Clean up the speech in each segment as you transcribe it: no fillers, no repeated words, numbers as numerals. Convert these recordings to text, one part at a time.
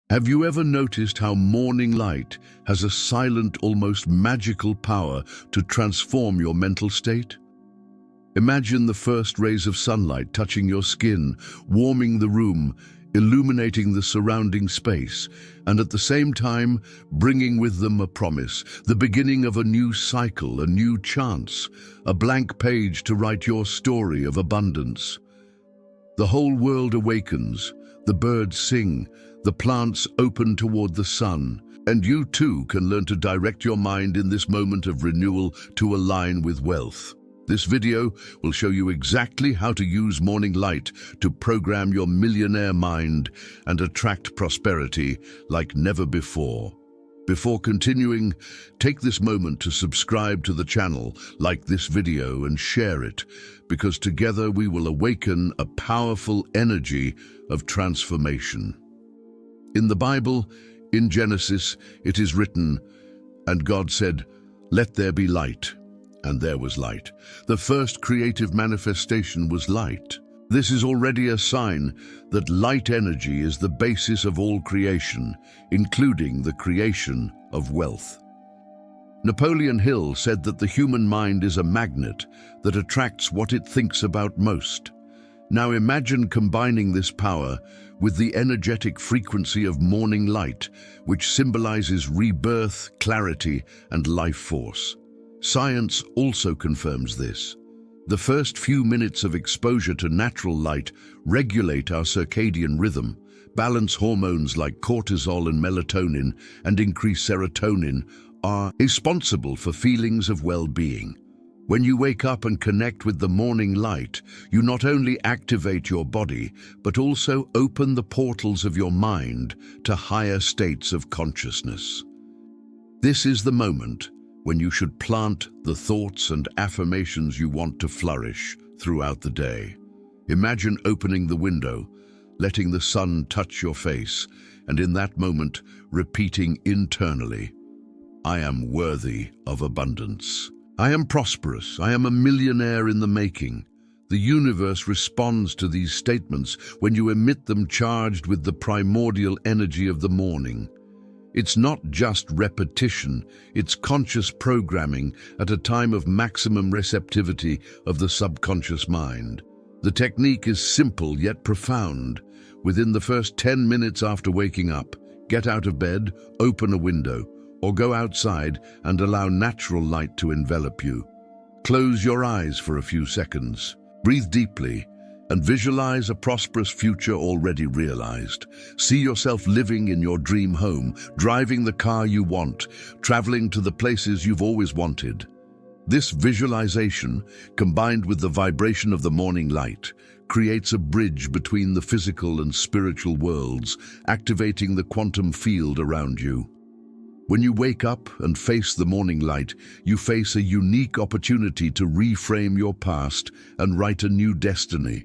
Have you ever noticed how morning light has a silent, almost magical power to transform your mental state? Imagine the first rays of sunlight touching your skin, warming the room, illuminating the surrounding space, and at the same time bringing with them a promise, the beginning of a new cycle, a new chance, a blank page to write your story of abundance. The whole world awakens, the birds sing, the plants open toward the sun, and you too can learn to direct your mind in this moment of renewal to align with wealth. This video will show you exactly how to use morning light to program your millionaire mind and attract prosperity like never before. Before continuing, take this moment to subscribe to the channel, like this video and share it, because together we will awaken a powerful energy of transformation. In the Bible, in Genesis, it is written, "And God said, 'Let there be light.' And there was light." The first creative manifestation was light. This is already a sign that light energy is the basis of all creation, including the creation of wealth. Napoleon Hill said that the human mind is a magnet that attracts what it thinks about most. Now imagine combining this power with the energetic frequency of morning light, which symbolizes rebirth, clarity, and life force. Science also confirms this. The first few minutes of exposure to natural light regulate our circadian rhythm, balance hormones like cortisol and melatonin, and increase serotonin, are responsible for feelings of well-being. When you wake up and connect with the morning light, you not only activate your body, but also open the portals of your mind to higher states of consciousness. This is the moment when you should plant the thoughts and affirmations you want to flourish throughout the day. Imagine opening the window, letting the sun touch your face, and in that moment, repeating internally, "I am worthy of abundance. I am prosperous. I am a millionaire in the making." The universe responds to these statements when you emit them charged with the primordial energy of the morning. It's not just repetition, it's conscious programming at a time of maximum receptivity of the subconscious mind. The technique is simple yet profound. Within the first 10 minutes after waking up, get out of bed, open a window, or go outside and allow natural light to envelop you. Close your eyes for a few seconds. Breathe deeply and visualize a prosperous future already realized. See yourself living in your dream home, driving the car you want, traveling to the places you've always wanted. This visualization, combined with the vibration of the morning light, creates a bridge between the physical and spiritual worlds, activating the quantum field around you. When you wake up and face the morning light, you face a unique opportunity to reframe your past and write a new destiny.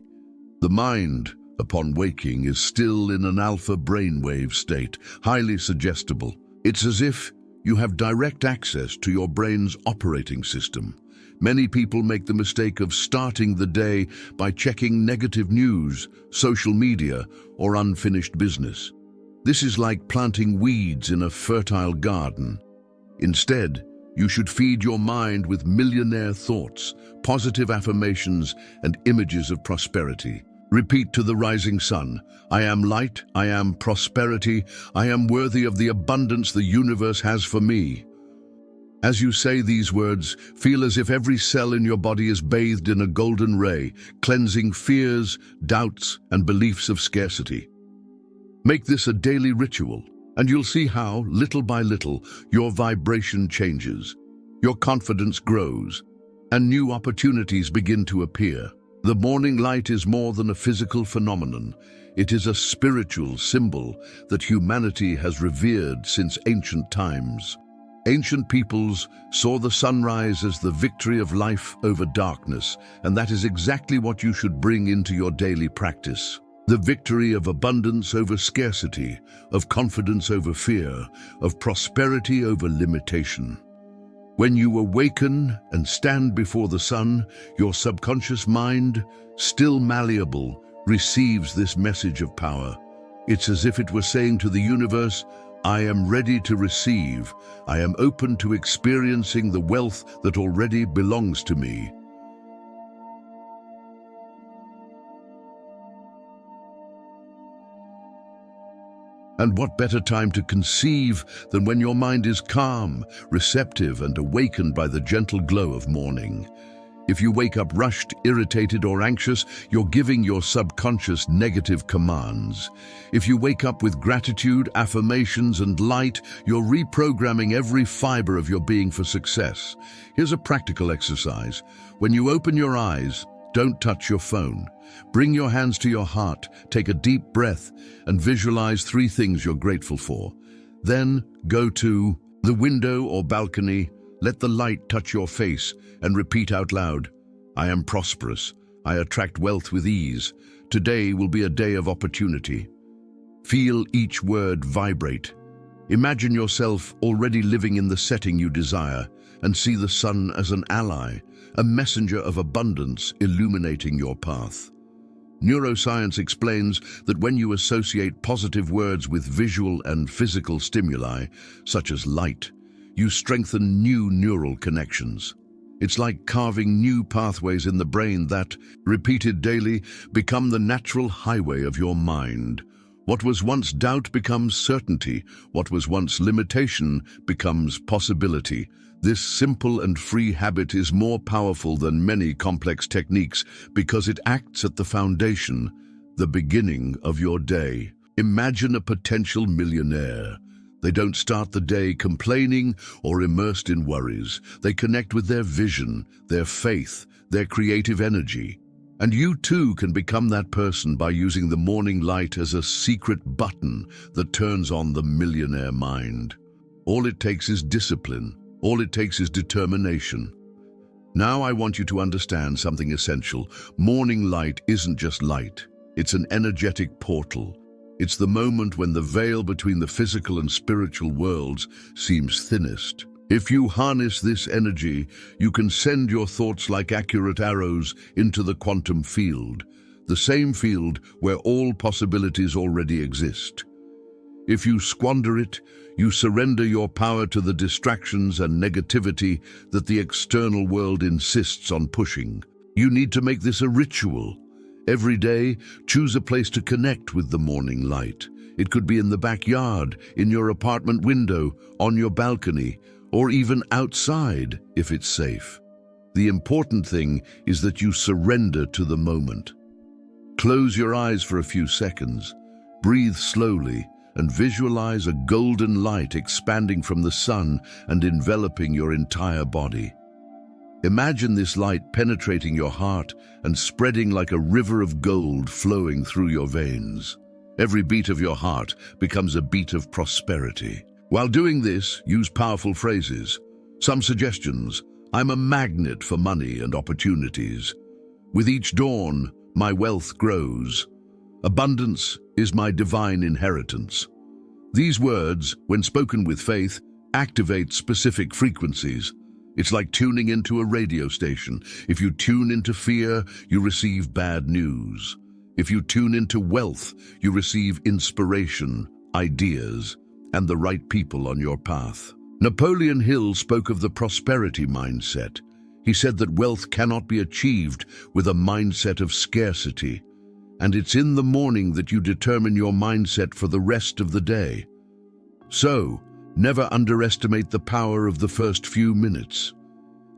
The mind, upon waking, is still in an alpha brainwave state, highly suggestible. It's as if you have direct access to your brain's operating system. Many people make the mistake of starting the day by checking negative news, social media, or unfinished business. This is like planting weeds in a fertile garden. Instead, you should feed your mind with millionaire thoughts, positive affirmations, and images of prosperity. Repeat to the rising sun, "I am light, I am prosperity, I am worthy of the abundance the universe has for me." As you say these words, feel as if every cell in your body is bathed in a golden ray, cleansing fears, doubts, and beliefs of scarcity. Make this a daily ritual, and you'll see how, little by little, your vibration changes, your confidence grows, and new opportunities begin to appear. The morning light is more than a physical phenomenon. It is a spiritual symbol that humanity has revered since ancient times. Ancient peoples saw the sunrise as the victory of life over darkness, and that is exactly what you should bring into your daily practice. The victory of abundance over scarcity, of confidence over fear, of prosperity over limitation. When you awaken and stand before the sun, your subconscious mind, still malleable, receives this message of power. It's as if it were saying to the universe, I am ready to receive. I am open to experiencing the wealth that already belongs to me. And what better time to conceive than when your mind is calm, receptive, and awakened by the gentle glow of morning? If you wake up rushed, irritated, or anxious, you're giving your subconscious negative commands. If you wake up with gratitude, affirmations, and light, you're reprogramming every fiber of your being for success. Here's a practical exercise. When you open your eyes, don't touch your phone. Bring your hands to your heart, take a deep breath, and visualize 3 things you're grateful for. Then go to the window or balcony, let the light touch your face, and repeat out loud, I am prosperous. I attract wealth with ease. Today will be a day of opportunity. Feel each word vibrate. Imagine yourself already living in the setting you desire, and see the sun as an ally, a messenger of abundance illuminating your path. Neuroscience explains that when you associate positive words with visual and physical stimuli, such as light, you strengthen new neural connections. It's like carving new pathways in the brain that, repeated daily, become the natural highway of your mind. What was once doubt becomes certainty. What was once limitation becomes possibility. This simple and free habit is more powerful than many complex techniques because it acts at the foundation, the beginning of your day. Imagine a potential millionaire. They don't start the day complaining or immersed in worries. They connect with their vision, their faith, their creative energy. And you too can become that person by using the morning light as a secret button that turns on the millionaire mind. All it takes is discipline. All it takes is determination. Now I want you to understand something essential. Morning light isn't just light. It's an energetic portal. It's the moment when the veil between the physical and spiritual worlds seems thinnest. If you harness this energy, you can send your thoughts like accurate arrows into the quantum field, the same field where all possibilities already exist. If you squander it, you surrender your power to the distractions and negativity that the external world insists on pushing. You need to make this a ritual. Every day, choose a place to connect with the morning light. It could be in the backyard, in your apartment window, on your balcony, or even outside if it's safe. The important thing is that you surrender to the moment. Close your eyes for a few seconds, breathe slowly, and visualize a golden light expanding from the sun and enveloping your entire body. Imagine this light penetrating your heart and spreading like a river of gold flowing through your veins. Every beat of your heart becomes a beat of prosperity. While doing this, use powerful phrases. Some suggestions: I'm a magnet for money and opportunities. With each dawn, my wealth grows. Abundance is my divine inheritance. These words, when spoken with faith, activate specific frequencies. It's like tuning into a radio station. If you tune into fear, you receive bad news. If you tune into wealth, you receive inspiration, ideas, and the right people on your path. Napoleon Hill spoke of the prosperity mindset. He said that wealth cannot be achieved with a mindset of scarcity. And it's in the morning that you determine your mindset for the rest of the day. So, never underestimate the power of the first few minutes.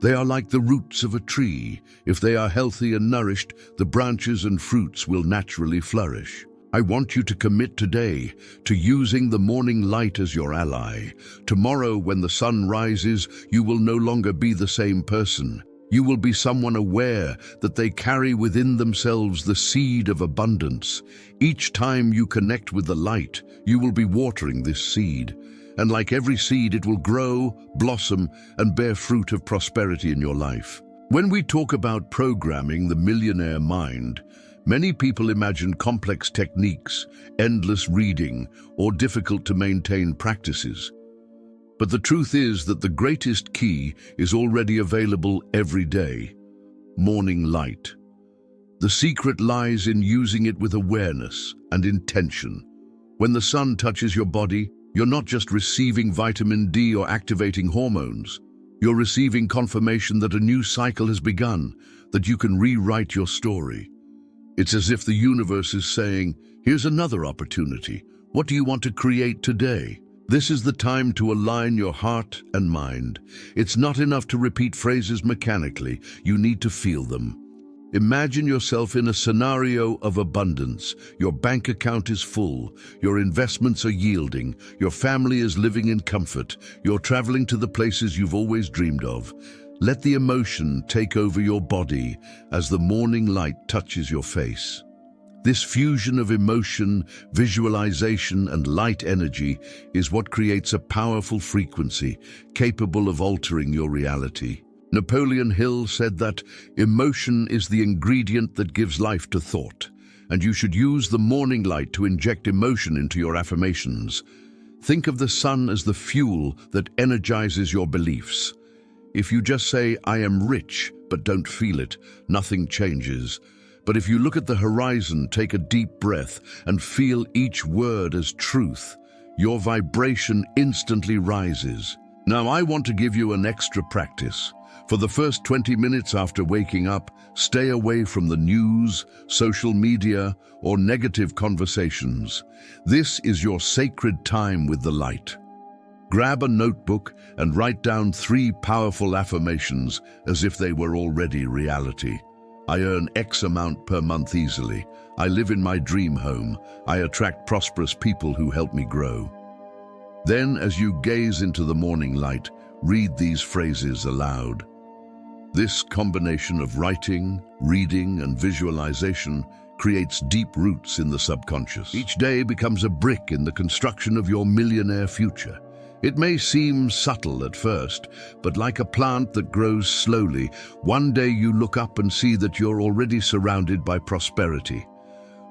They are like the roots of a tree. If they are healthy and nourished, the branches and fruits will naturally flourish. I want you to commit today to using the morning light as your ally. Tomorrow, when the sun rises, you will no longer be the same person. You will be someone aware that they carry within themselves the seed of abundance. Each time you connect with the light, you will be watering this seed. And like every seed, it will grow, blossom, and bear fruit of prosperity in your life. When we talk about programming the millionaire mind, many people imagine complex techniques, endless reading, or difficult-to-maintain practices. But the truth is that the greatest key is already available every day: morning light. The secret lies in using it with awareness and intention. When the sun touches your body, you're not just receiving vitamin D or activating hormones. You're receiving confirmation that a new cycle has begun, that you can rewrite your story. It's as if the universe is saying, here's another opportunity. What do you want to create today? This is the time to align your heart and mind. It's not enough to repeat phrases mechanically. You need to feel them. Imagine yourself in a scenario of abundance. Your bank account is full. Your investments are yielding. Your family is living in comfort. You're traveling to the places you've always dreamed of. Let the emotion take over your body as the morning light touches your face. This fusion of emotion, visualization, and light energy is what creates a powerful frequency capable of altering your reality. Napoleon Hill said that emotion is the ingredient that gives life to thought, and you should use the morning light to inject emotion into your affirmations. Think of the sun as the fuel that energizes your beliefs. If you just say, I am rich, but don't feel it, nothing changes. But if you look at the horizon, take a deep breath, and feel each word as truth, your vibration instantly rises. Now I want to give you an extra practice. For the first 20 minutes after waking up, stay away from the news, social media, or negative conversations. This is your sacred time with the light. Grab a notebook and write down 3 powerful affirmations as if they were already reality. I earn X amount per month easily. I live in my dream home. I attract prosperous people who help me grow. Then, as you gaze into the morning light, read these phrases aloud. This combination of writing, reading, and visualization creates deep roots in the subconscious. Each day becomes a brick in the construction of your millionaire future. It may seem subtle at first, but like a plant that grows slowly, one day you look up and see that you're already surrounded by prosperity.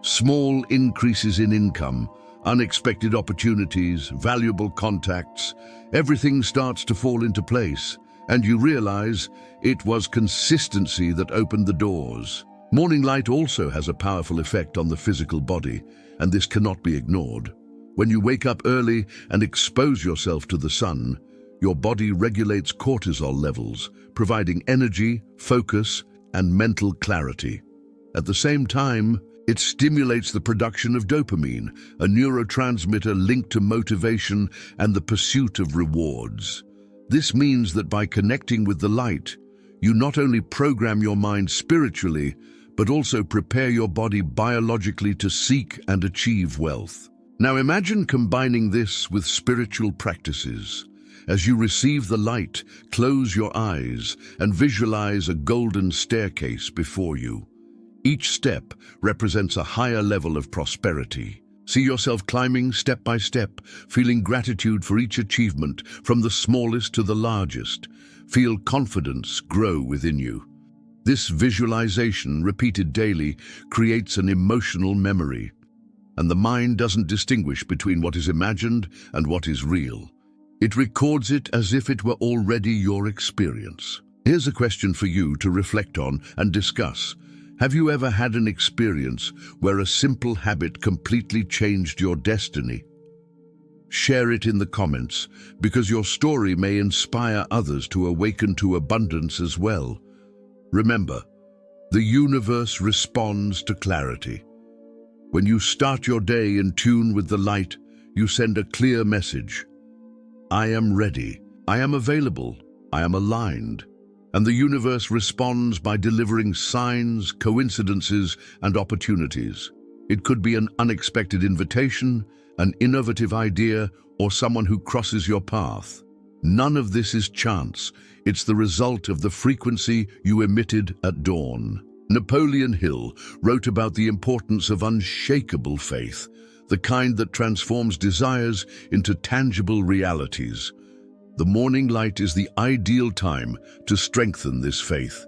Small increases in income, unexpected opportunities, valuable contacts, everything starts to fall into place, and you realize it was consistency that opened the doors. Morning light also has a powerful effect on the physical body, and this cannot be ignored. When you wake up early and expose yourself to the sun, your body regulates cortisol levels, providing energy, focus, and mental clarity. At the same time, it stimulates the production of dopamine, a neurotransmitter linked to motivation and the pursuit of rewards. This means that by connecting with the light, you not only program your mind spiritually, but also prepare your body biologically to seek and achieve wealth. Now imagine combining this with spiritual practices. As you receive the light, close your eyes and visualize a golden staircase before you. Each step represents a higher level of prosperity. See yourself climbing step by step, feeling gratitude for each achievement, from the smallest to the largest. Feel confidence grow within you. This visualization, repeated daily, creates an emotional memory, and the mind doesn't distinguish between what is imagined and what is real. It records it as if it were already your experience. Here's a question for you to reflect on and discuss. Have you ever had an experience where a simple habit completely changed your destiny? Share it in the comments, because your story may inspire others to awaken to abundance as well. Remember, the universe responds to clarity. When you start your day in tune with the light, you send a clear message. I am ready. I am available. I am aligned. And the universe responds by delivering signs, coincidences, and opportunities. It could be an unexpected invitation, an innovative idea, or someone who crosses your path. None of this is chance. It's the result of the frequency you emitted at dawn. Napoleon Hill wrote about the importance of unshakable faith, the kind that transforms desires into tangible realities. The morning light is the ideal time to strengthen this faith.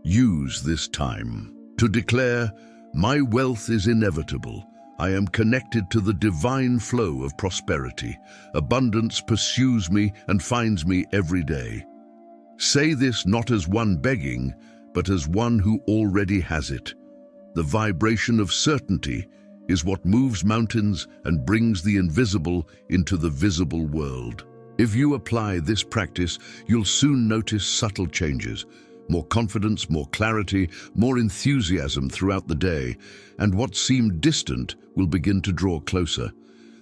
Use this time to declare, my wealth is inevitable. I am connected to the divine flow of prosperity. Abundance pursues me and finds me every day. Say this not as one begging, but as one who already has it. The vibration of certainty is what moves mountains and brings the invisible into the visible world. If you apply this practice, you'll soon notice subtle changes. More confidence, more clarity, more enthusiasm throughout the day, and what seemed distant will begin to draw closer.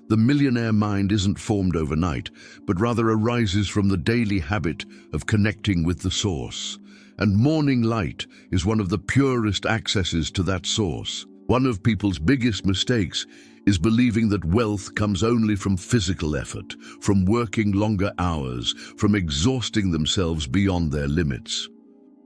The millionaire mind isn't formed overnight, but rather arises from the daily habit of connecting with the source. And morning light is one of the purest accesses to that source. One of people's biggest mistakes is believing that wealth comes only from physical effort, from working longer hours, from exhausting themselves beyond their limits.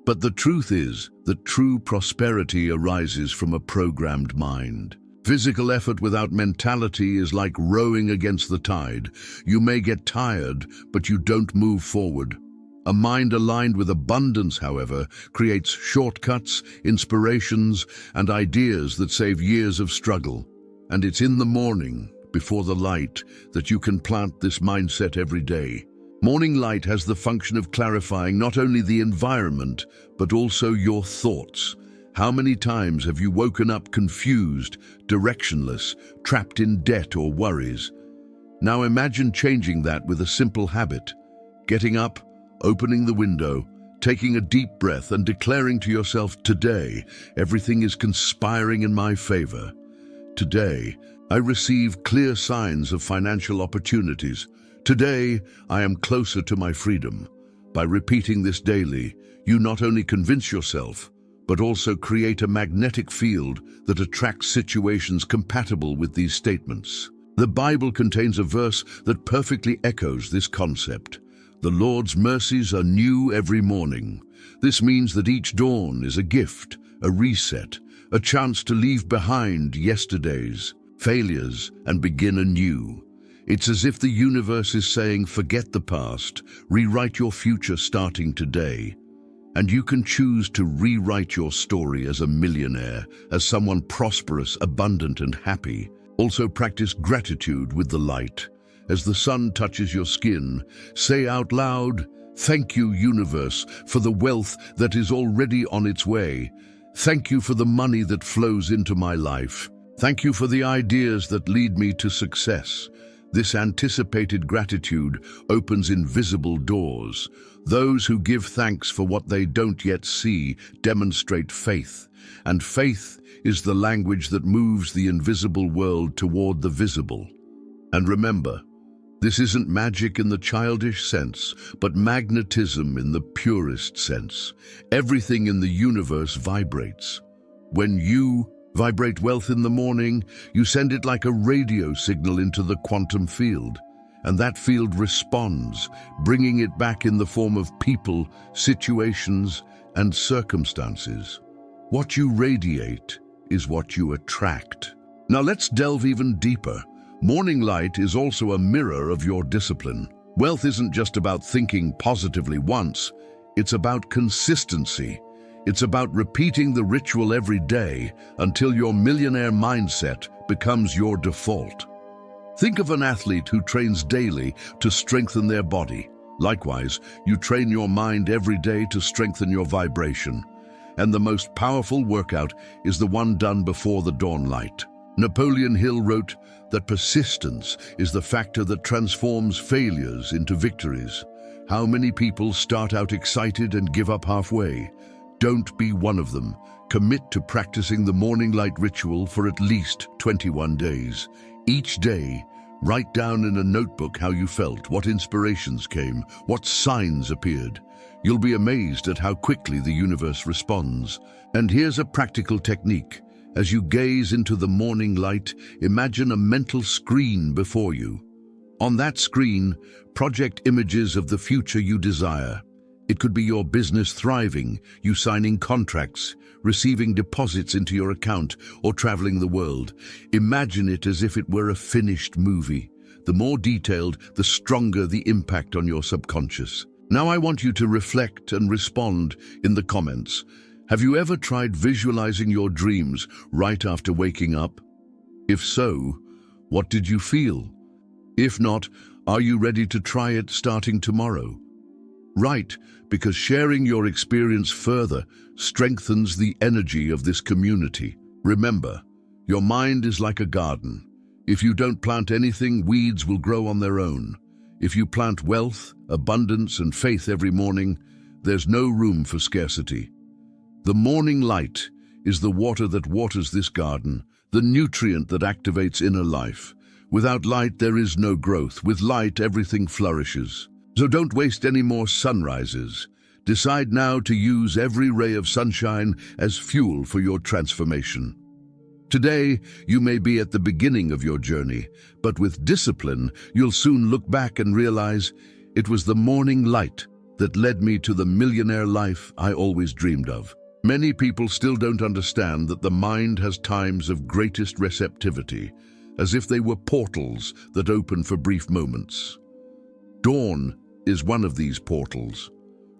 But the truth is that true prosperity arises from a programmed mind. Physical effort without mentality is like rowing against the tide. You may get tired, but you don't move forward. A mind aligned with abundance, however, creates shortcuts, inspirations, and ideas that save years of struggle. And it's in the morning, before the light, that you can plant this mindset every day. Morning light has the function of clarifying not only the environment, but also your thoughts. How many times have you woken up confused, directionless, trapped in debt or worries? Now imagine changing that with a simple habit. Getting up, opening the window, taking a deep breath and declaring to yourself, today, everything is conspiring in my favor. Today, I receive clear signs of financial opportunities. Today, I am closer to my freedom. By repeating this daily, you not only convince yourself, but also create a magnetic field that attracts situations compatible with these statements. The Bible contains a verse that perfectly echoes this concept. The Lord's mercies are new every morning. This means that each dawn is a gift, a reset, a chance to leave behind yesterday's failures and begin anew. It's as if the universe is saying, forget the past, rewrite your future starting today. And you can choose to rewrite your story as a millionaire, as someone prosperous, abundant, and happy. Also practice gratitude with the light. As the sun touches your skin, say out loud, thank you, universe, for the wealth that is already on its way. Thank you for the money that flows into my life. Thank you for the ideas that lead me to success. This anticipated gratitude opens invisible doors. Those who give thanks for what they don't yet see demonstrate faith, and faith is the language that moves the invisible world toward the visible. And remember, this isn't magic in the childish sense, but magnetism in the purest sense. Everything in the universe vibrates. When you vibrate wealth in the morning, you send it like a radio signal into the quantum field, and that field responds, bringing it back in the form of people, situations, and circumstances. What you radiate is what you attract. Now let's delve even deeper. Morning light is also a mirror of your discipline. Wealth isn't just about thinking positively once, it's about consistency. It's about repeating the ritual every day until your millionaire mindset becomes your default. Think of an athlete who trains daily to strengthen their body. Likewise, you train your mind every day to strengthen your vibration. And the most powerful workout is the one done before the dawn light. Napoleon Hill wrote that persistence is the factor that transforms failures into victories. How many people start out excited and give up halfway? Don't be one of them. Commit to practicing the morning light ritual for at least 21 days. Each day, write down in a notebook how you felt, what inspirations came, what signs appeared. You'll be amazed at how quickly the universe responds. And here's a practical technique. As you gaze into the morning light, imagine a mental screen before you. On that screen, project images of the future you desire. It could be your business thriving, you signing contracts, receiving deposits into your account, or traveling the world. Imagine it as if it were a finished movie. The more detailed, the stronger the impact on your subconscious. Now I want you to reflect and respond in the comments. Have you ever tried visualizing your dreams right after waking up? If so, what did you feel? If not, are you ready to try it starting tomorrow? Right, because sharing your experience further strengthens the energy of this community. Remember, Your mind is like a garden. If you don't plant anything, weeds will grow on their own. If you plant wealth, abundance, and faith every morning, there's no room for scarcity. The morning light is the water that waters this garden, the nutrient that activates inner life. Without light, there is no growth. With light, everything flourishes. So don't waste any more sunrises. Decide now to use every ray of sunshine as fuel for your transformation. Today, you may be at the beginning of your journey, but with discipline, you'll soon look back and realize it was the morning light that led me to the millionaire life I always dreamed of. Many people still don't understand that the mind has times of greatest receptivity, as if they were portals that open for brief moments. Dawn is one of these portals.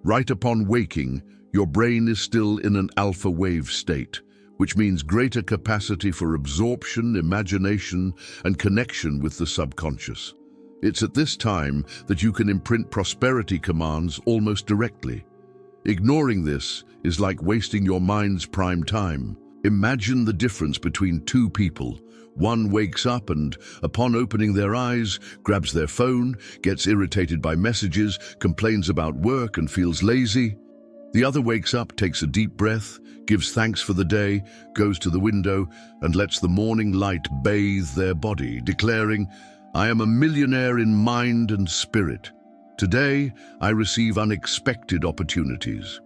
Right upon waking, your brain is still in an alpha wave state, which means greater capacity for absorption, imagination, and connection with the subconscious. It's at this time that you can imprint prosperity commands almost directly. Ignoring this is like wasting your mind's prime time. Imagine the difference between two people. One wakes up and, upon opening their eyes, grabs their phone, gets irritated by messages, complains about work, and feels lazy. The other wakes up, takes a deep breath, gives thanks for the day, goes to the window, and lets the morning light bathe their body, declaring, "I am a millionaire in mind and spirit. Today, I receive unexpected opportunities."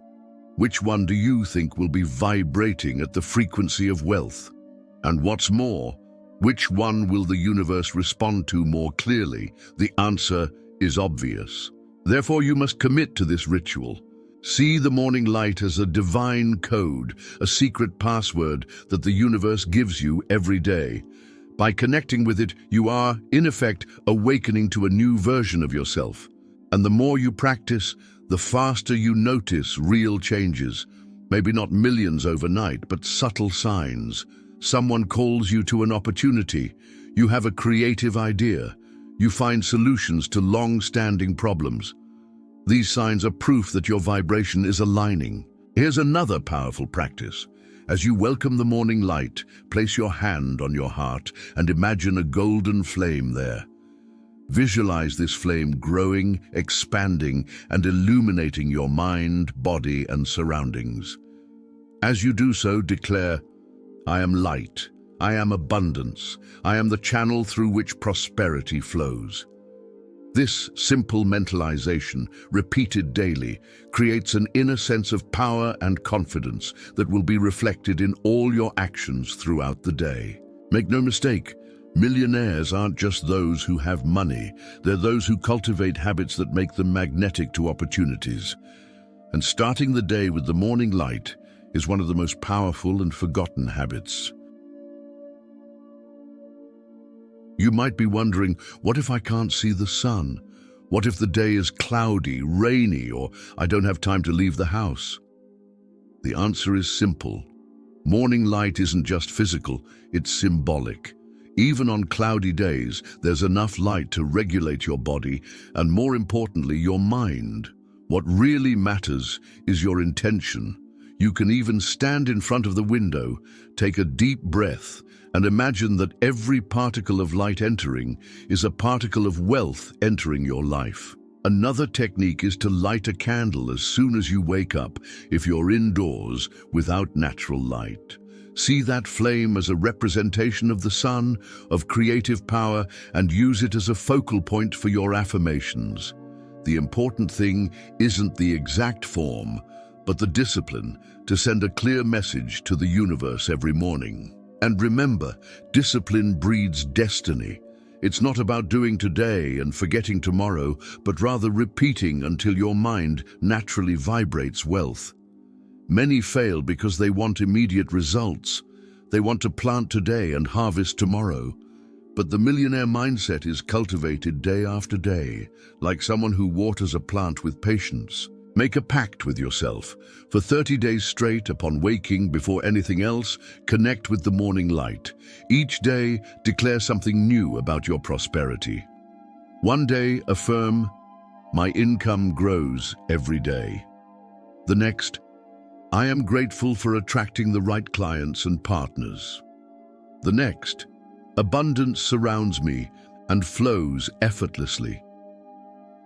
Which one do you think will be vibrating at the frequency of wealth? And what's more, which one will the universe respond to more clearly? The answer is obvious. Therefore, you must commit to this ritual. See the morning light as a divine code, a secret password that the universe gives you every day. By connecting with it, you are, in effect, awakening to a new version of yourself. And the more you practice, the faster you notice real changes. Maybe not millions overnight, but subtle signs. Someone calls you to an opportunity. You have a creative idea. You find solutions to long-standing problems. These signs are proof that your vibration is aligning. Here's another powerful practice. As you welcome the morning light, place your hand on your heart and imagine a golden flame there. Visualize this flame growing, expanding, and illuminating your mind, body, and surroundings. As you do so, declare, "I am light, I am abundance, I am the channel through which prosperity flows." This simple mentalization, repeated daily, creates an inner sense of power and confidence that will be reflected in all your actions throughout the day. Make no mistake, millionaires aren't just those who have money. They're those who cultivate habits that make them magnetic to opportunities. And starting the day with the morning light is one of the most powerful and forgotten habits. You might be wondering, what if I can't see the sun? What if the day is cloudy, rainy, or I don't have time to leave the house? The answer is simple. Morning light isn't just physical, it's symbolic. Even on cloudy days, there's enough light to regulate your body and, more importantly, your mind. What really matters is your intention. You can even stand in front of the window, take a deep breath, and imagine that every particle of light entering is a particle of wealth entering your life. Another technique is to light a candle as soon as you wake up if you're indoors without natural light. See that flame as a representation of the sun, of creative power, and use it as a focal point for your affirmations. The important thing isn't the exact form, but the discipline to send a clear message to the universe every morning. And remember, discipline breeds destiny. It's not about doing today and forgetting tomorrow, but rather repeating until your mind naturally vibrates wealth. Many fail because they want immediate results. They want to plant today and harvest tomorrow. But the millionaire mindset is cultivated day after day, like someone who waters a plant with patience. Make a pact with yourself. For 30 days straight, upon waking, before anything else, connect with the morning light. Each day, declare something new about your prosperity. One day, affirm, "My income grows every day." The next, "I am grateful for attracting the right clients and partners." The next, abundance surrounds me and flows effortlessly.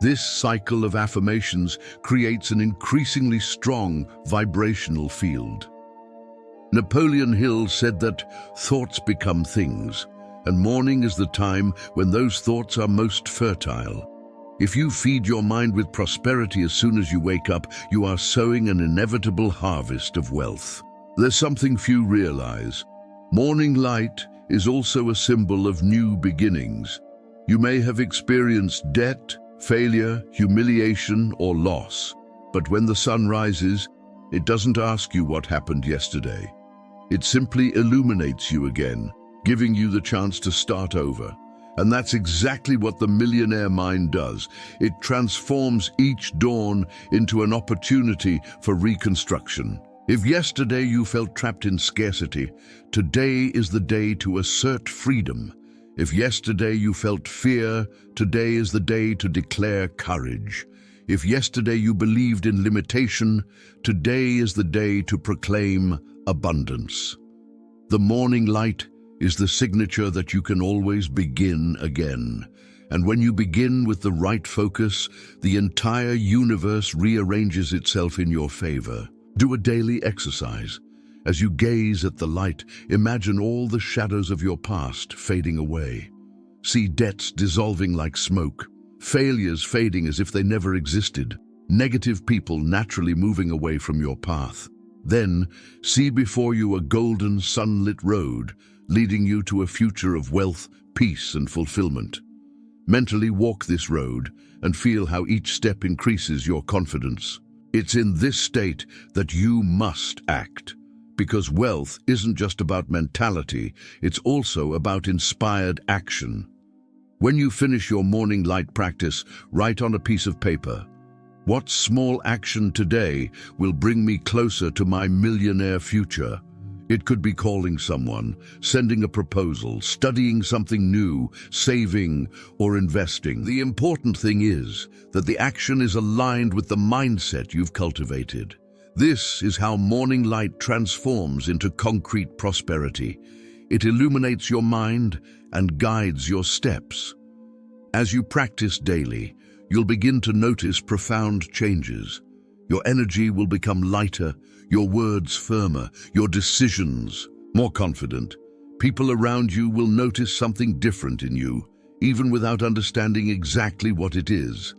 This cycle of affirmations creates an increasingly strong vibrational field. Napoleon Hill said that thoughts become things, and morning is the time when those thoughts are most fertile. If you feed your mind with prosperity as soon as you wake up, you are sowing an inevitable harvest of wealth. There's something few realize. Morning light is also a symbol of new beginnings. You may have experienced debt, failure, humiliation, or loss. But when the sun rises, it doesn't ask you what happened yesterday. It simply illuminates you again, giving you the chance to start over. And that's exactly what the millionaire mind does. It transforms each dawn into an opportunity for reconstruction. If yesterday you felt trapped in scarcity, today is the day to assert freedom. If yesterday you felt fear, today is the day to declare courage. If yesterday you believed in limitation, today is the day to proclaim abundance. The morning light is the signature that you can always begin again. And when you begin with the right focus, the entire universe rearranges itself in your favor. Do a daily exercise. As you gaze at the light, imagine all the shadows of your past fading away. See debts dissolving like smoke, failures fading as if they never existed, negative people naturally moving away from your path. Then, see before you a golden sunlit road leading you to a future of wealth, peace, and fulfillment. Mentally walk this road and feel how each step increases your confidence. It's in this state that you must act. Because wealth isn't just about mentality, it's also about inspired action. When you finish your morning light practice, write on a piece of paper, "What small action today will bring me closer to my millionaire future?" It could be calling someone, sending a proposal, studying something new, saving, or investing. The important thing is that the action is aligned with the mindset you've cultivated. This is how morning light transforms into concrete prosperity. It illuminates your mind and guides your steps. As you practice daily, you'll begin to notice profound changes. Your energy will become lighter, your words firmer, your decisions more confident. People around you will notice something different in you, even without understanding exactly what it is.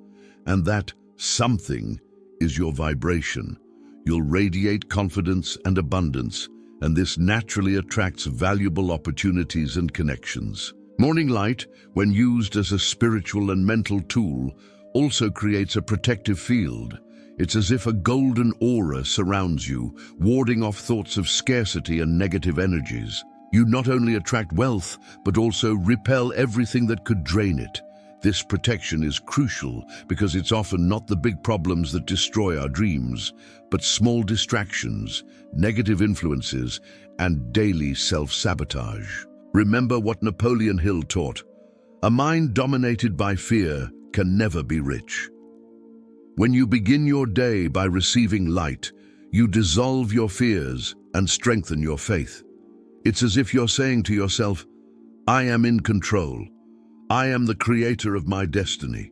And that something is your vibration. You'll radiate confidence and abundance, and this naturally attracts valuable opportunities and connections. Morning light, when used as a spiritual and mental tool, also creates a protective field. It's as if a golden aura surrounds you, warding off thoughts of scarcity and negative energies. You not only attract wealth, but also repel everything that could drain it. This protection is crucial because it's often not the big problems that destroy our dreams, but small distractions, negative influences, and daily self-sabotage. Remember what Napoleon Hill taught: a mind dominated by fear can never be rich. When you begin your day by receiving light, you dissolve your fears and strengthen your faith. It's as if you're saying to yourself, "I am in control. I am the creator of my destiny."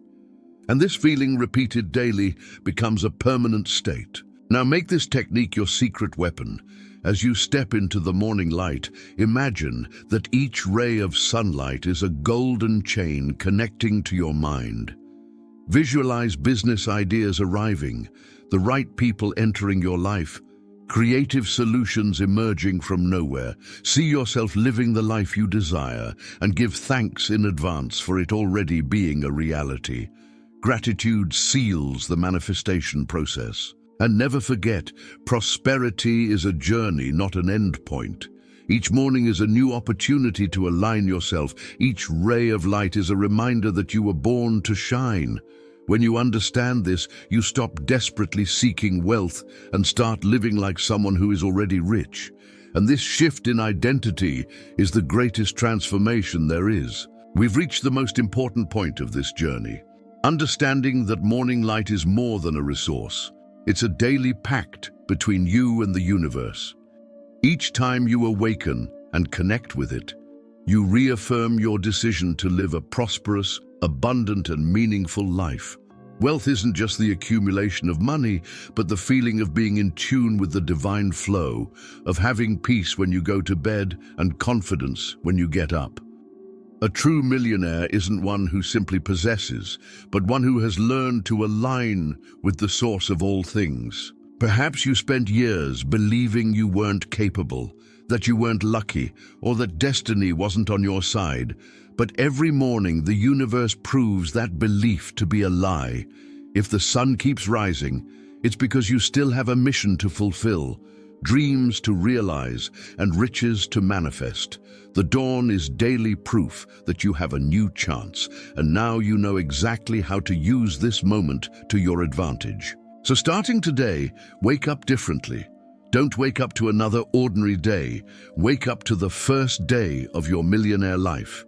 And this feeling, repeated daily, becomes a permanent state. Now make this technique your secret weapon. As you step into the morning light, imagine that each ray of sunlight is a golden chain connecting to your mind. Visualize business ideas arriving, the right people entering your life, creative solutions emerging from nowhere. See yourself living the life you desire and give thanks in advance for it already being a reality. Gratitude seals the manifestation process. And never forget, prosperity is a journey, not an end point. Each morning is a new opportunity to align yourself. Each ray of light is a reminder that you were born to shine. When you understand this, you stop desperately seeking wealth and start living like someone who is already rich. And this shift in identity is the greatest transformation there is. We've reached the most important point of this journey. Understanding that morning light is more than a resource. It's a daily pact between you and the universe. Each time you awaken and connect with it, you reaffirm your decision to live a prosperous, abundant, and meaningful life. Wealth isn't just the accumulation of money, but the feeling of being in tune with the divine flow, of having peace when you go to bed and confidence when you get up. A true millionaire isn't one who simply possesses, but one who has learned to align with the source of all things. Perhaps you spent years believing you weren't capable, that you weren't lucky, or that destiny wasn't on your side. But every morning the universe proves that belief to be a lie. If the sun keeps rising, it's because you still have a mission to fulfill, dreams to realize, and riches to manifest. The dawn is daily proof that you have a new chance, and now you know exactly how to use this moment to your advantage. So starting today, wake up differently. Don't wake up to another ordinary day. Wake up to the first day of your millionaire life.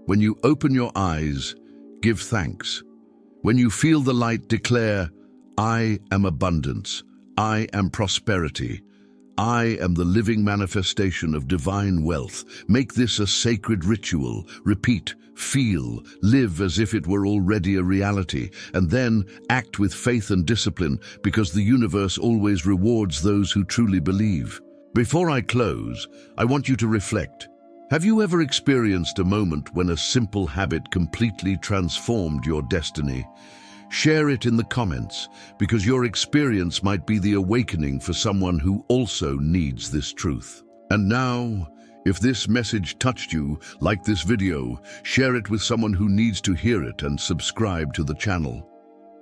When you open your eyes, give thanks. When you feel the light, declare, I am abundance. I am prosperity. I am the living manifestation of divine wealth. Make this a sacred ritual. Repeat, feel, live as if it were already a reality, and then act with faith and discipline, because the universe always rewards those who truly believe. Before I close, I want you to reflect. Have you ever experienced a moment when a simple habit completely transformed your destiny? Share it in the comments, because your experience might be the awakening for someone who also needs this truth. And now, if this message touched you, like this video, share it with someone who needs to hear it, and subscribe to the channel.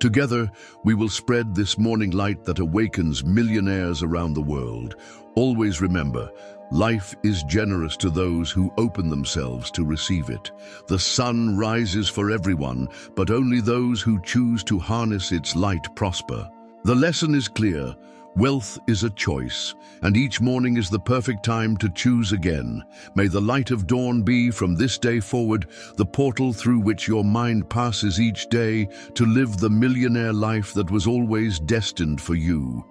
Together, we will spread this morning light that awakens millionaires around the world. Always remember, life is generous to those who open themselves to receive it. The sun rises for everyone, but only those who choose to harness its light prosper. The lesson is clear. Wealth is a choice, and each morning is the perfect time to choose again. May the light of dawn be, from this day forward, the portal through which your mind passes each day to live the millionaire life that was always destined for you.